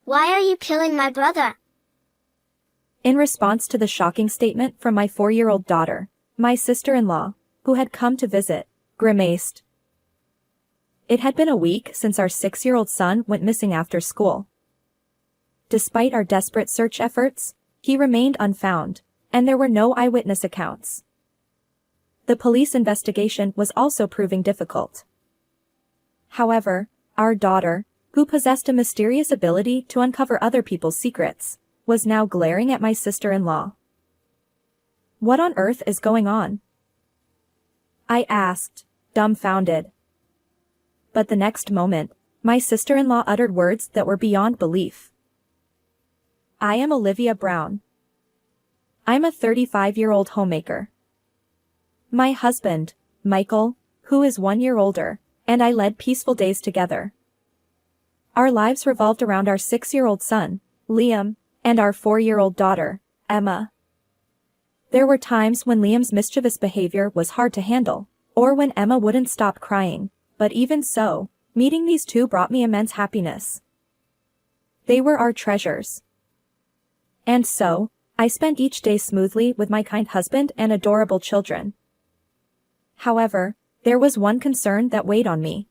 Why are you killing my brother? In response to the shocking statement from my 4-year-old daughter, my sister-in-law, who had come to visit, grimaced. It had been a week since our 6-year-old son went missing after school. Despite our desperate search efforts, he remained unfound, and there were no eyewitness accounts. The police investigation was also proving difficult. However, our daughter, who possessed a mysterious ability to uncover other people's secrets, was now glaring at my sister-in-law. What on earth is going on? I asked, dumbfounded. But the next moment, my sister-in-law uttered words that were beyond belief. I am Olivia Brown. I'm a 35-year-old homemaker. My husband, Michael, who is 1 year older, and I led peaceful days together. Our lives revolved around our 6-year-old son, Liam, and our 4-year-old daughter, Emma. There were times when Liam's mischievous behavior was hard to handle, or when Emma wouldn't stop crying, but even so, meeting these two brought me immense happiness. They were our treasures. And so, I spent each day smoothly with my kind husband and adorable children. However, there was one concern that weighed on me.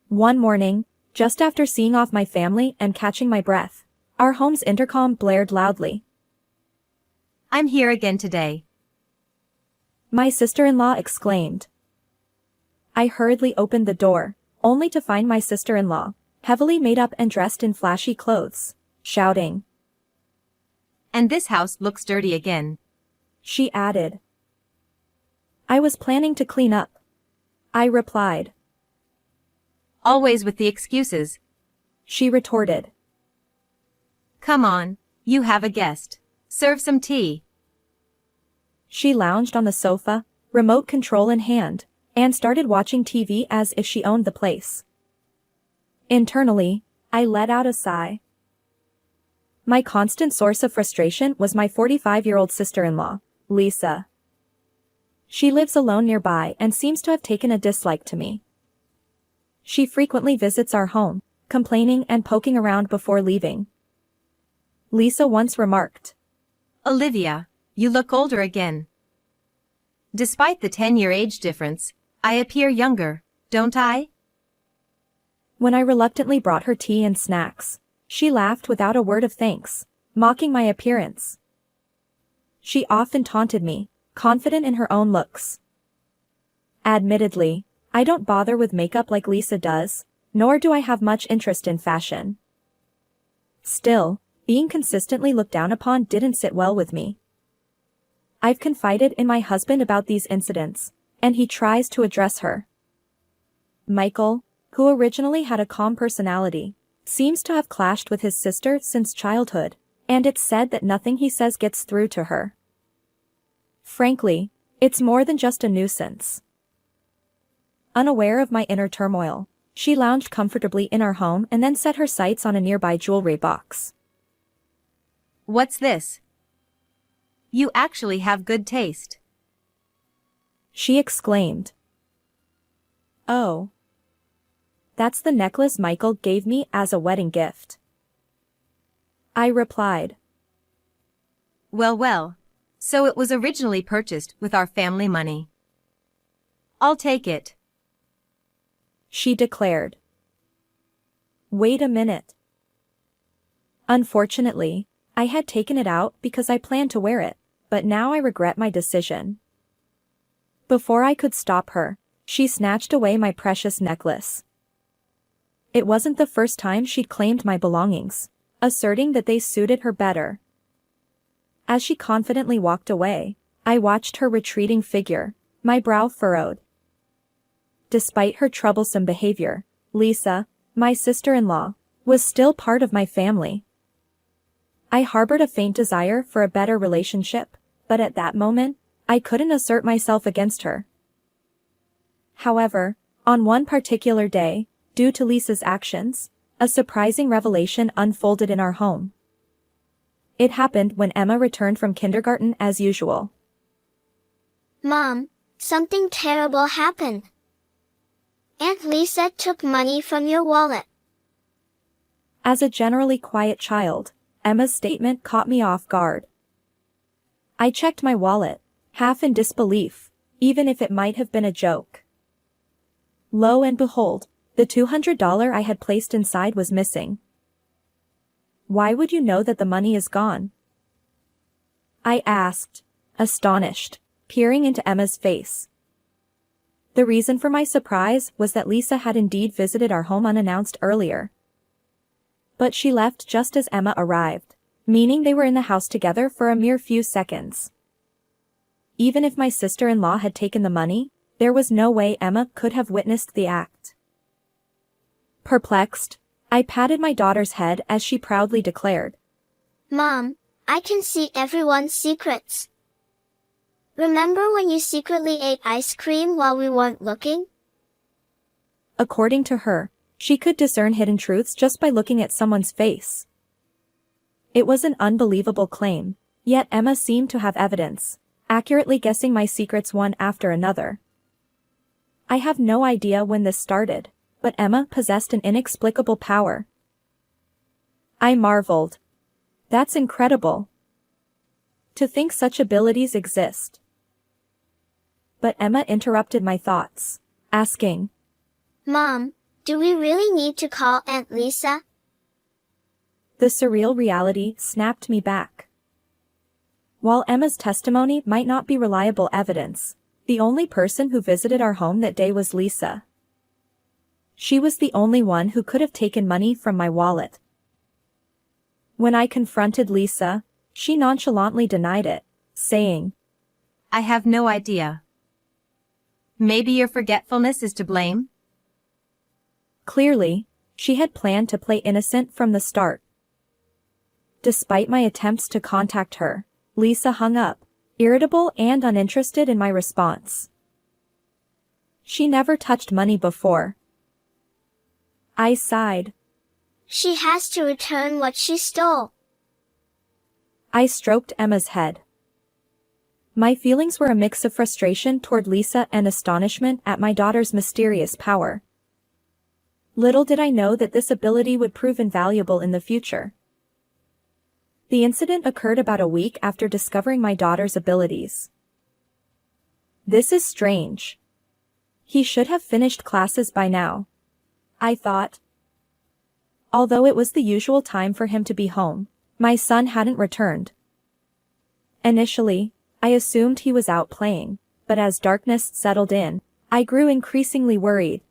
One morning, just after seeing off my family and catching my breath, our home's intercom blared loudly. I'm here again today. My sister-in-law exclaimed. I hurriedly opened the door, only to find my sister-in-law, heavily made up and dressed in flashy clothes, shouting. And this house looks dirty again. She added. I was planning to clean up. I replied. Always with the excuses. She retorted. Come on, you have a guest. Serve some tea. She lounged on the sofa, remote control in hand, and started watching TV as if she owned the place. Internally, I let out a sigh. My constant source of frustration was my 45-year-old sister-in-law, Lisa. She lives alone nearby and seems to have taken a dislike to me. She frequently visits our home, complaining and poking around before leaving. Lisa once remarked. Olivia, you look older again. Despite the 10-year age difference, I appear younger, don't I? When I reluctantly brought her tea and snacks, she laughed without a word of thanks, mocking my appearance. She often taunted me, confident in her own looks. Admittedly, I don't bother with makeup like Lisa does, nor do I have much interest in fashion. Still, being consistently looked down upon didn't sit well with me. I've confided in my husband about these incidents, and he tries to address her. Michael, who originally had a calm personality, seems to have clashed with his sister since childhood, and it's said that nothing he says gets through to her. Frankly, it's more than just a nuisance. Unaware of my inner turmoil, she lounged comfortably in our home and then set her sights on a nearby jewelry box. What's this? You actually have good taste. She exclaimed. Oh. That's the necklace Michael gave me as a wedding gift. I replied. Well, well. So it was originally purchased with our family money. I'll take it. She declared. Wait a minute. Unfortunately, I had taken it out because I planned to wear it, but now I regret my decision. Before I could stop her, she snatched away my precious necklace. It wasn't the first time she'd claimed my belongings, asserting that they suited her better. As she confidently walked away, I watched her retreating figure, my brow furrowed. Despite her troublesome behavior, Lisa, my sister-in-law, was still part of my family. I harbored a faint desire for a better relationship, but at that moment, I couldn't assert myself against her. However, on one particular day, due to Lisa's actions, a surprising revelation unfolded in our home. It happened when Emma returned from kindergarten as usual. Mom, something terrible happened. Aunt Lisa took money from your wallet. As a generally quiet child, Emma's statement caught me off guard. I checked my wallet, half in disbelief, even if it might have been a joke. Lo and behold, the $200 I had placed inside was missing. Why would you know that the money is gone? I asked, astonished, peering into Emma's face. The reason for my surprise was that Lisa had indeed visited our home unannounced earlier. But she left just as Emma arrived, meaning they were in the house together for a mere few seconds. Even if my sister-in-law had taken the money, there was no way Emma could have witnessed the act. Perplexed, I patted my daughter's head as she proudly declared, Mom, I can see everyone's secrets. Remember when you secretly ate ice cream while we weren't looking? According to her, she could discern hidden truths just by looking at someone's face. It was an unbelievable claim, yet Emma seemed to have evidence, accurately guessing my secrets one after another. I have no idea when this started, but Emma possessed an inexplicable power. I marveled. That's incredible. To think such abilities exist. But Emma interrupted my thoughts, asking, Mom, do we really need to call Aunt Lisa? The surreal reality snapped me back. While Emma's testimony might not be reliable evidence, the only person who visited our home that day was Lisa. She was the only one who could have taken money from my wallet. When I confronted Lisa, she nonchalantly denied it, saying, I have no idea. Maybe your forgetfulness is to blame? Clearly, she had planned to play innocent from the start. Despite my attempts to contact her, Lisa hung up, irritable and uninterested in my response. She never touched money before. I sighed. She has to return what she stole. I stroked Emma's head. My feelings were a mix of frustration toward Lisa and astonishment at my daughter's mysterious power. Little did I know that this ability would prove invaluable in the future. The incident occurred about a week after discovering my daughter's abilities. This is strange. He should have finished classes by now, I thought. Although it was the usual time for him to be home, my son hadn't returned. Initially, I assumed he was out playing, but as darkness settled in, I grew increasingly worried.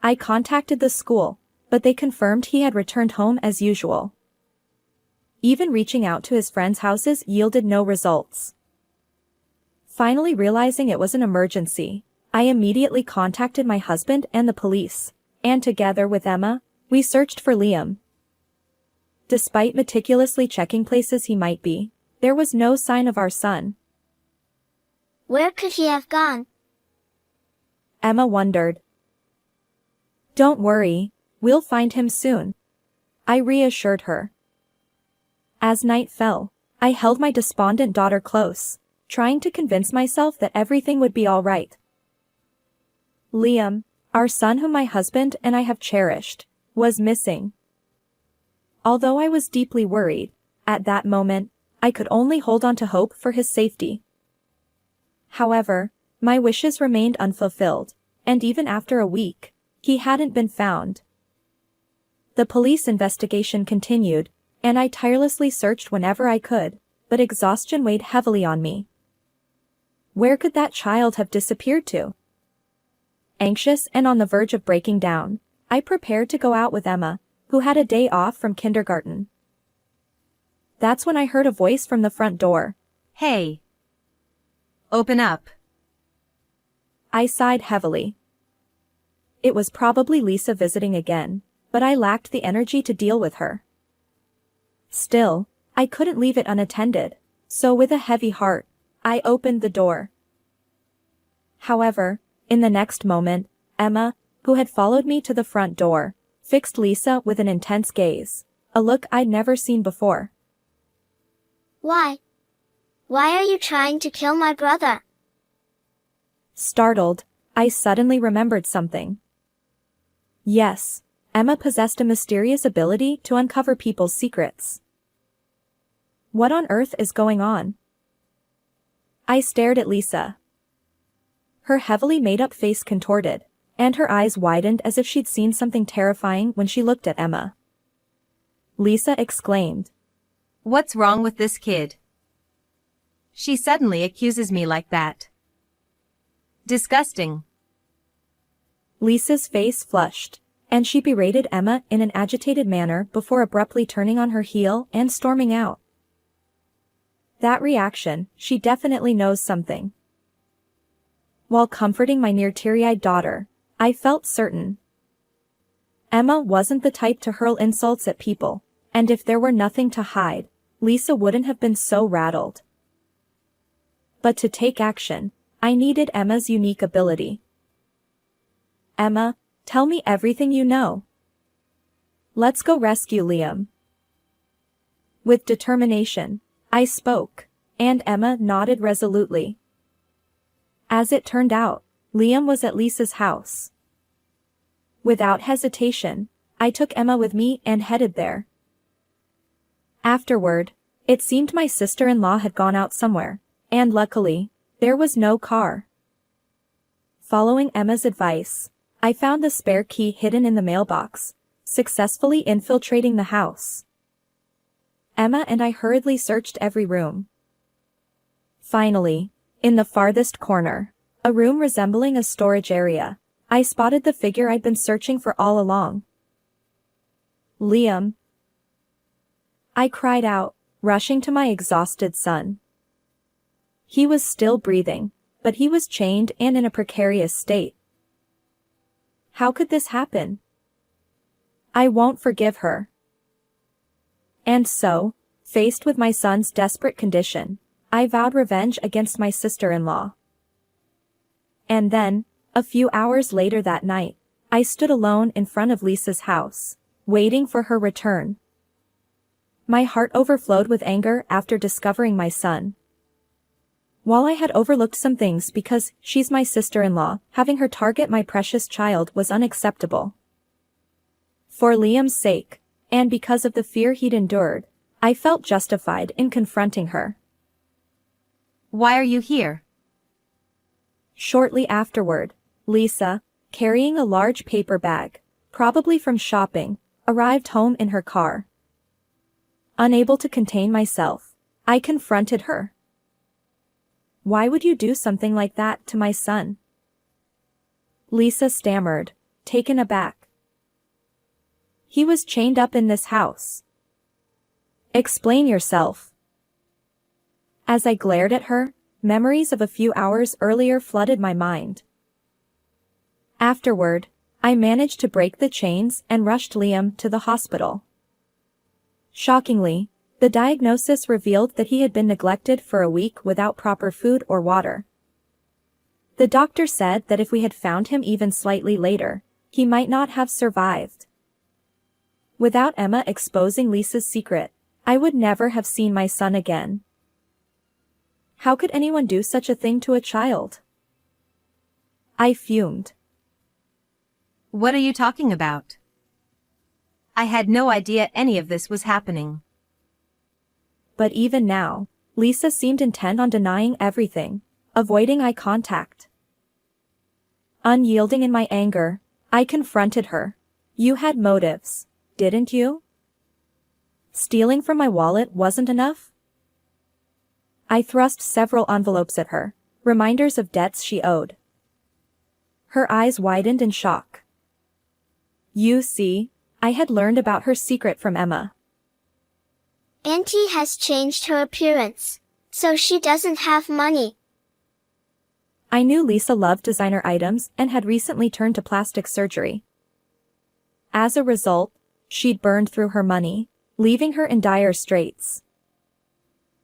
I contacted the school, but they confirmed he had returned home as usual. Even reaching out to his friends' houses yielded no results. Finally realizing it was an emergency, I immediately contacted my husband and the police, and together with Emma, we searched for Liam. Despite meticulously checking places he might be, there was no sign of our son. Where could he have gone? Emma wondered. Don't worry, we'll find him soon, I reassured her. As night fell, I held my despondent daughter close, trying to convince myself that everything would be all right. Liam, our son whom my husband and I have cherished, was missing. Although I was deeply worried, at that moment, I could only hold on to hope for his safety. However, my wishes remained unfulfilled, and even after a week, he hadn't been found. The police investigation continued, and I tirelessly searched whenever I could, but exhaustion weighed heavily on me. Where could that child have disappeared to? Anxious and on the verge of breaking down, I prepared to go out with Emma, who had a day off from kindergarten. That's when I heard a voice from the front door. Hey! Open up. I sighed heavily. It was probably Lisa visiting again, but I lacked the energy to deal with her. Still, I couldn't leave it unattended, so with a heavy heart, I opened the door. However, in the next moment, Emma, who had followed me to the front door, fixed Lisa with an intense gaze, a look I'd never seen before. Why? Why are you trying to kill my brother? Startled, I suddenly remembered something. Yes, Emma possessed a mysterious ability to uncover people's secrets. What on earth is going on? I stared at Lisa. Her heavily made-up face contorted, and her eyes widened as if she'd seen something terrifying when she looked at Emma. Lisa exclaimed. What's wrong with this kid? She suddenly accuses me like that. Disgusting. Lisa's face flushed, and she berated Emma in an agitated manner before abruptly turning on her heel and storming out. That reaction, she definitely knows something. While comforting my near teary-eyed daughter, I felt certain. Emma wasn't the type to hurl insults at people, and if there were nothing to hide, Lisa wouldn't have been so rattled. But to take action, I needed Emma's unique ability. Emma, tell me everything you know. Let's go rescue Liam. With determination, I spoke, and Emma nodded resolutely. As it turned out, Liam was at Lisa's house. Without hesitation, I took Emma with me and headed there. Afterward, it seemed my sister-in-law had gone out somewhere, and luckily, there was no car. Following Emma's advice, I found the spare key hidden in the mailbox, successfully infiltrating the house. Emma and I hurriedly searched every room. Finally, in the farthest corner, a room resembling a storage area, I spotted the figure I'd been searching for all along. Liam. I cried out, rushing to my exhausted son. He was still breathing, but he was chained and in a precarious state. How could this happen? I won't forgive her. And so, faced with my son's desperate condition, I vowed revenge against my sister-in-law. And then, a few hours later that night, I stood alone in front of Lisa's house, waiting for her return. My heart overflowed with anger after discovering my son. While I had overlooked some things because she's my sister-in-law, having her target my precious child was unacceptable. For Liam's sake, and because of the fear he'd endured, I felt justified in confronting her. Why are you here? Shortly afterward, Lisa, carrying a large paper bag, probably from shopping, arrived home in her car. Unable to contain myself, I confronted her. Why would you do something like that to my son? Lisa stammered, taken aback. He was chained up in this house. Explain yourself. As I glared at her, memories of a few hours earlier flooded my mind. Afterward, I managed to break the chains and rushed Liam to the hospital. Shockingly, the diagnosis revealed that he had been neglected for a week without proper food or water. The doctor said that if we had found him even slightly later, he might not have survived. Without Emma exposing Lisa's secret, I would never have seen my son again. How could anyone do such a thing to a child? I fumed. What are you talking about? I had no idea any of this was happening. But even now, Lisa seemed intent on denying everything, avoiding eye contact. Unyielding in my anger, I confronted her. You had motives, didn't you? Stealing from my wallet wasn't enough? I thrust several envelopes at her, reminders of debts she owed. Her eyes widened in shock. You see, I had learned about her secret from Emma. Auntie has changed her appearance, so she doesn't have money. I knew Lisa loved designer items and had recently turned to plastic surgery. As a result, she'd burned through her money, leaving her in dire straits.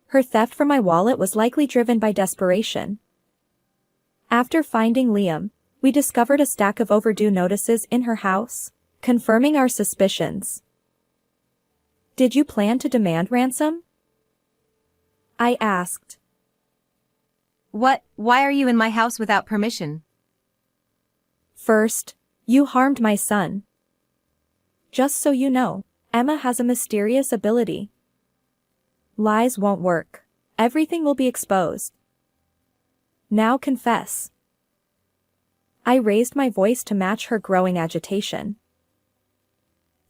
Her theft from my wallet was likely driven by desperation. After finding Liam, we discovered a stack of overdue notices in her house, confirming our suspicions. Did you plan to demand ransom? I asked. Why are you in my house without permission? First, you harmed my son. Just so you know, Emma has a mysterious ability. Lies won't work. Everything will be exposed. Now confess. I raised my voice to match her growing agitation.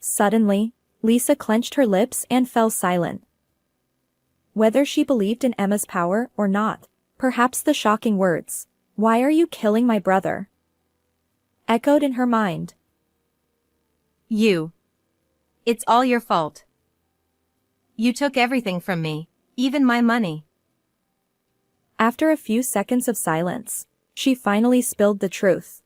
Suddenly, Lisa clenched her lips and fell silent. Whether she believed in Emma's power or not, perhaps the shocking words, "Why are you killing my brother?" echoed in her mind. You. It's all your fault. You took everything from me, even my money. After a few seconds of silence, she finally spilled the truth.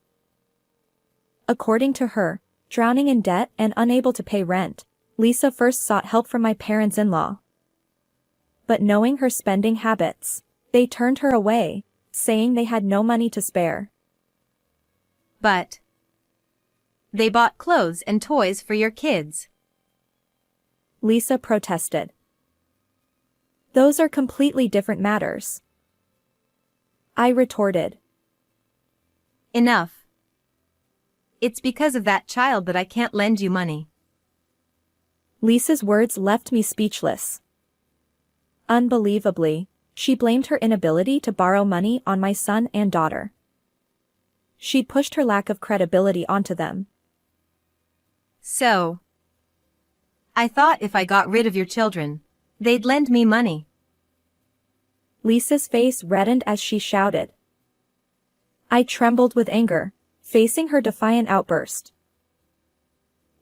According to her, drowning in debt and unable to pay rent, Lisa first sought help from my parents-in-law. But knowing her spending habits, they turned her away, saying they had no money to spare. But they bought clothes and toys for your kids. Lisa protested. Those are completely different matters. I retorted. Enough. It's because of that child that I can't lend you money. Lisa's words left me speechless. Unbelievably, she blamed her inability to borrow money on my son and daughter. She'd pushed her lack of credibility onto them. So, I thought if I got rid of your children, they'd lend me money. Lisa's face reddened as she shouted. I trembled with anger, facing her defiant outburst.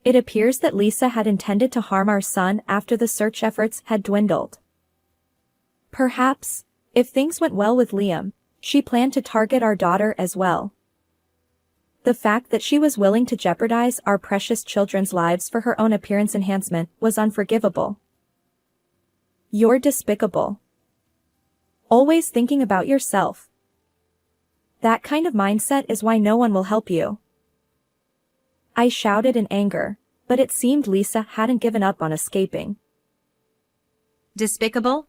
It appears that Lisa had intended to harm our son after the search efforts had dwindled. Perhaps, if things went well with Liam, she planned to target our daughter as well. The fact that she was willing to jeopardize our precious children's lives for her own appearance enhancement was unforgivable. You're despicable. Always thinking about yourself. That kind of mindset is why no one will help you. I shouted in anger, but it seemed Lisa hadn't given up on escaping. Despicable?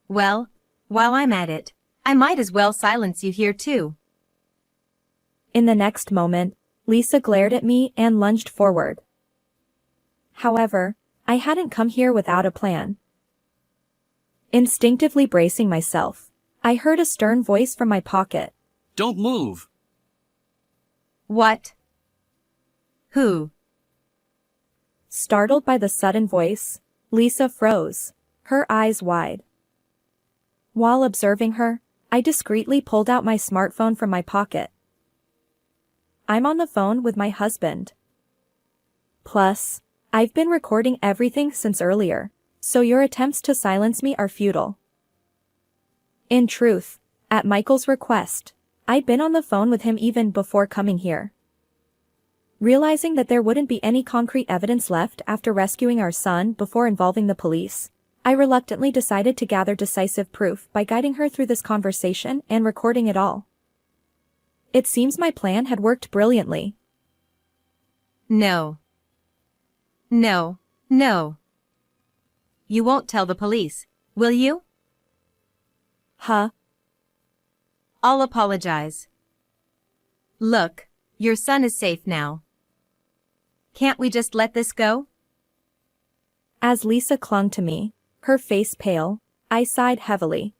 Well, while I'm at it, I might as well silence you here too. In the next moment, Lisa glared at me and lunged forward. However, I hadn't come here without a plan. Instinctively bracing myself, I heard a stern voice from my pocket. Don't move. What? Who? Startled by the sudden voice, Lisa froze, her eyes wide. While observing her, I discreetly pulled out my smartphone from my pocket. I'm on the phone with my husband. Plus, I've been recording everything since earlier, so your attempts to silence me are futile. In truth, at Michael's request, I'd been on the phone with him even before coming here. Realizing that there wouldn't be any concrete evidence left after rescuing our son before involving the police, I reluctantly decided to gather decisive proof by guiding her through this conversation and recording it all. It seems my plan had worked brilliantly. No. No, no. You won't tell the police, will you? Huh? I'll apologize. Look, your son is safe now. Can't we just let this go? As Lisa clung to me, her face pale, I sighed heavily.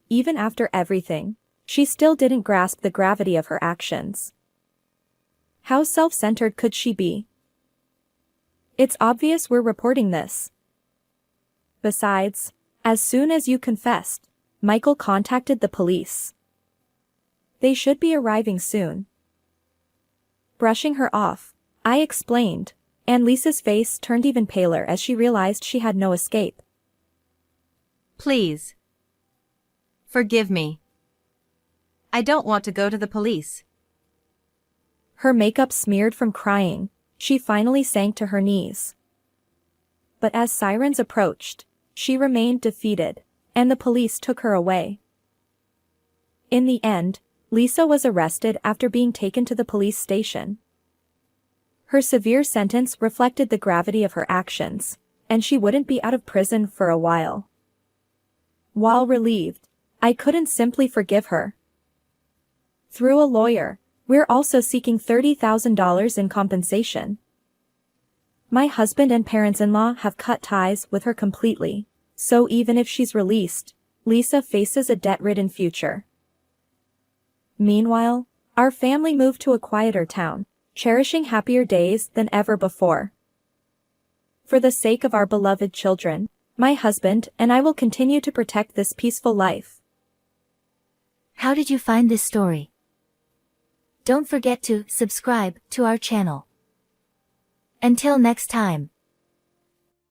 Even after everything, she still didn't grasp the gravity of her actions. How self-centered could she be? It's obvious we're reporting this. Besides, as soon as you confessed, Michael contacted the police. They should be arriving soon. Brushing her off, I explained, and Lisa's face turned even paler as she realized she had no escape. Please. Forgive me. I don't want to go to the police. Her makeup smeared from crying, she finally sank to her knees. But as sirens approached, she remained defeated, and the police took her away. In the end, Lisa was arrested after being taken to the police station. Her severe sentence reflected the gravity of her actions, and she wouldn't be out of prison for a while. While relieved, I couldn't simply forgive her. Through a lawyer, we're also seeking $30,000 in compensation. My husband and parents-in-law have cut ties with her completely, so even if she's released, Lisa faces a debt-ridden future. Meanwhile, our family moved to a quieter town, cherishing happier days than ever before. For the sake of our beloved children, my husband and I will continue to protect this peaceful life. How did you find this story? Don't forget to subscribe to our channel. Until next time.